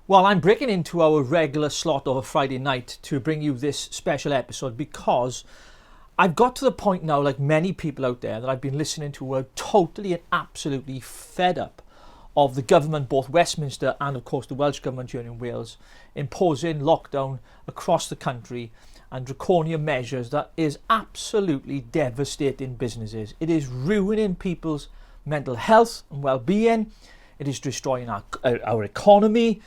Well, I'm breaking into our regular slot of a Friday night to bring you this special episode because I've got to the point now, like many people out there that I've been listening to, who are totally and absolutely fed up of the government, both Westminster and of course the Welsh Government here in Wales, imposing lockdown across the country and draconian measures that is absolutely devastating businesses. It is ruining people's mental health and well-being. It is destroying our economy.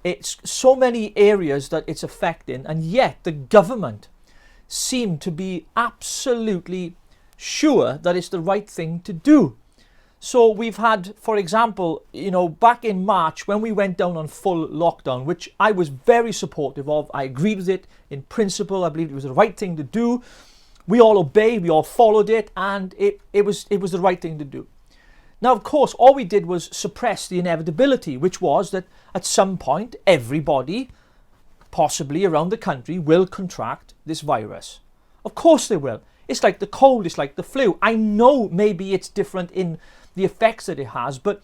It's so many areas that it's affecting, and yet the government seem to be absolutely sure that it's the right thing to do. So we've had, for example, back in March when we went down on full lockdown, which I was very supportive of. I agreed with it in principle. I believed it was the right thing to do. We all obeyed, we all followed it, and it was the right thing to do. Now, of course, all we did was suppress the inevitability, which was that at some point, everybody, possibly around the country, will contract this virus. Of course they will. It's like the cold, it's like the flu. I know maybe it's different in the effects that it has, but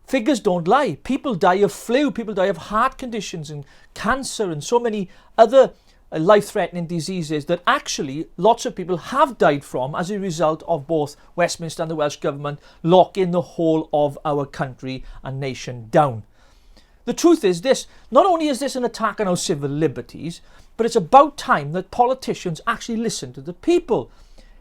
figures don't lie. People die of flu, people die of heart conditions and cancer and so many other life-threatening diseases that actually lots of people have died from as a result of both Westminster and the Welsh Government locking the whole of our country and nation down. The truth is this: not only is this an attack on our civil liberties, but it's about time that politicians actually listen to the people.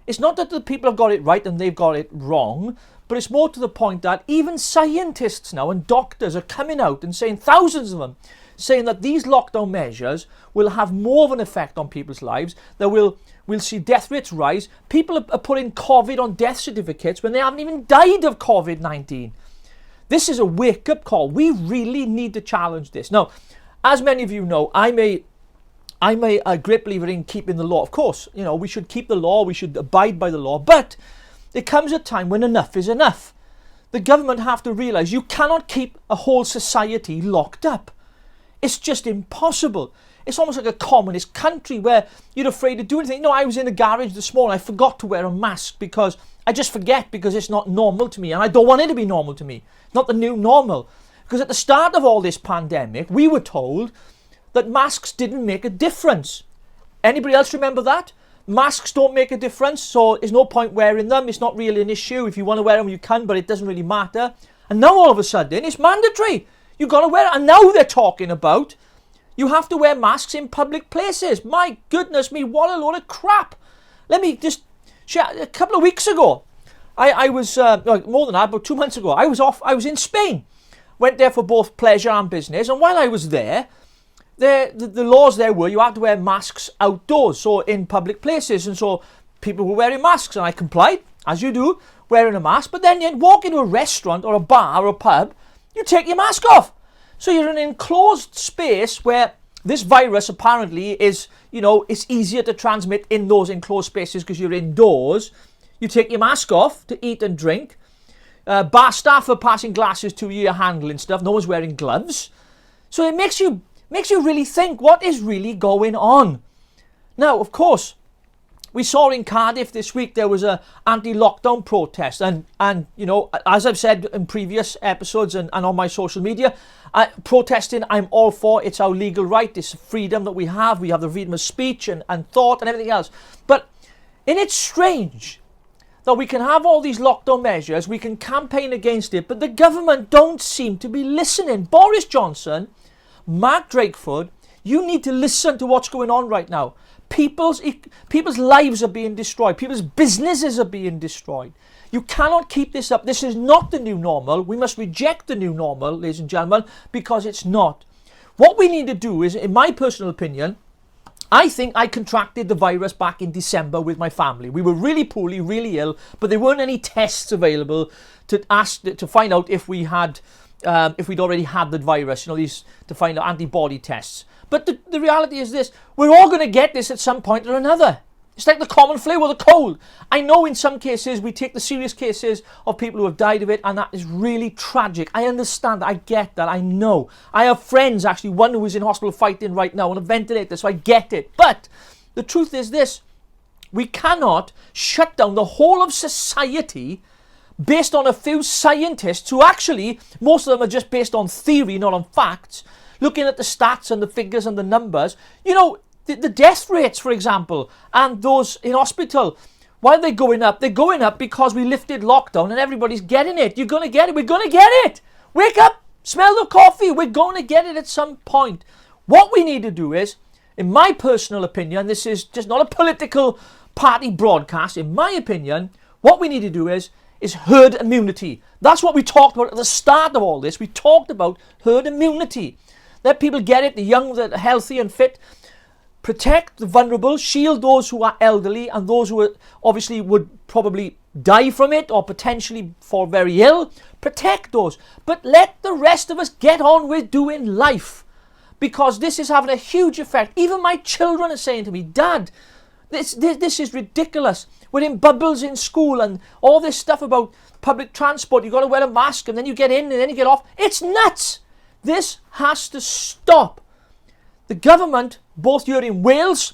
It's not that the people have got it right and they've got it wrong, but it's more to the point that even scientists now and doctors are coming out and saying, thousands of them, saying that these lockdown measures will have more of an effect on people's lives, that we'll see death rates rise. People are putting COVID on death certificates when they haven't even died of COVID-19. This is a wake-up call. We really need to challenge this. Now, as many of you know, I'm a great believer in keeping the law. Of course, we should keep the law, we should abide by the law, but there comes a time when enough is enough. The government have to realise you cannot keep a whole society locked up. It's just impossible. It's almost like a communist country where you're afraid to do anything. I was in the garage this morning. I forgot to wear a mask because I just forget because it's not normal to me. And I don't want it to be normal to me. Not the new normal. Because at the start of all this pandemic, we were told that masks didn't make a difference. Anybody else remember that? Masks don't make a difference, so there's no point wearing them. It's not really an issue. If you want to wear them, you can, but it doesn't really matter. And now all of a sudden, it's mandatory. You've got to wear it. And now they're talking about you have to wear masks in public places. My goodness me, what a load of crap. Let me just share. A couple of weeks ago, I was, more than that, about 2 months ago, I was in Spain. Went there for both pleasure and business. And while I was there, the laws there were you had to wear masks outdoors, so in public places. And so people were wearing masks, and I complied, as you do, wearing a mask. But then you walk into a restaurant or a bar or a pub, you take your mask off. So you're in an enclosed space where this virus apparently is, it's easier to transmit in those enclosed spaces because you're indoors. You take your mask off to eat and drink. Bar staff are passing glasses to you, handling stuff. No one's wearing gloves. So it makes you really think, what is really going on? Now, of course, we saw in Cardiff this week there was a anti-lockdown protest, and as I've said in previous episodes and on my social media, protesting I'm all for. It's our legal right, it's freedom that we have the freedom of speech and thought and everything else. But isn't it strange that we can have all these lockdown measures, we can campaign against it, but the government don't seem to be listening? Boris Johnson, Mark Drakeford, you need to listen to what's going on right now. People's lives are being destroyed. People's businesses are being destroyed. You cannot keep this up. This is not the new normal. We must reject the new normal, ladies and gentlemen, because it's not. What we need to do is, in my personal opinion, I think I contracted the virus back in December with my family. We were really poorly, really ill, but there weren't any tests available to find out if we'd already had the virus, to find out antibody tests. But the reality is this: we're all going to get this at some point or another. It's like the common flu or the cold. I know in some cases we take the serious cases of people who have died of it, and that is really tragic. I understand that. I get that. I know. I have friends, actually, one who is in hospital fighting right now on a ventilator, so I get it. But the truth is this: we cannot shut down the whole of society based on a few scientists who actually, most of them are just based on theory, not on facts, looking at the stats and the figures and the numbers, you know, the death rates, for example, and those in hospital, why are they going up? They're going up because we lifted lockdown and everybody's getting it. You're going to get it. We're going to get it. Wake up. Smell the coffee. We're going to get it at some point. What we need to do is, in my personal opinion, this is just not a political party broadcast. In my opinion, what we need to do is herd immunity. That's what we talked about at the start of all this. We talked about herd immunity. Let people get it, the young, the healthy and fit. Protect the vulnerable, shield those who are elderly and those who are, obviously would probably die from it or potentially fall very ill. Protect those. But let the rest of us get on with doing life. Because this is having a huge effect. Even my children are saying to me, Dad, this is ridiculous. We're in bubbles in school and all this stuff about public transport. You've got to wear a mask and then you get in and then you get off. It's nuts. This has to stop. The government, both here in Wales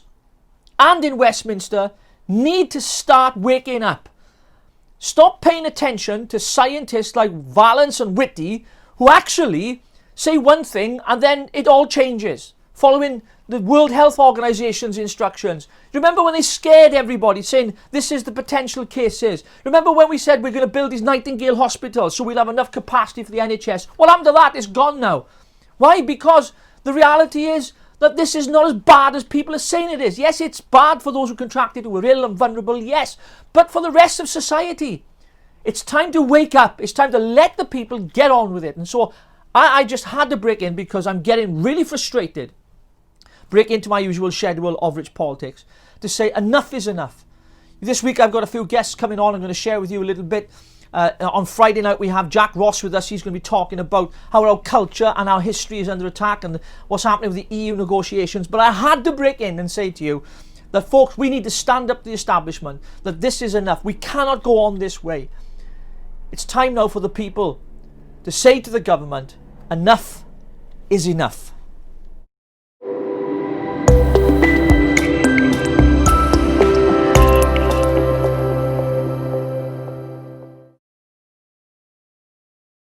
and in Westminster, need to start waking up. Stop paying attention to scientists like Valence and Whitty, who actually say one thing and then it all changes, following the World Health Organization's instructions. Remember when they scared everybody, saying this is the potential cases? Remember when we said we're going to build these Nightingale hospitals so we'll have enough capacity for the NHS? What happened to that? It's gone now. Why? Because the reality is that this is not as bad as people are saying it is. Yes, it's bad for those who contracted, who are ill and vulnerable, yes. But for the rest of society, it's time to wake up. It's time to let the people get on with it. And so I just had to break in because I'm getting really frustrated. Break into my usual schedule of Rich Politics to say enough is enough. This week I've got a few guests coming on. I'm going to share with you a little bit. On Friday night we have Jack Ross with us. He's going to be talking about how our culture and our history is under attack and what's happening with the EU negotiations. But I had to break in and say to you that, folks, we need to stand up to the establishment, that this is enough. We cannot go on this way. It's time now for the people to say to the government, enough is enough.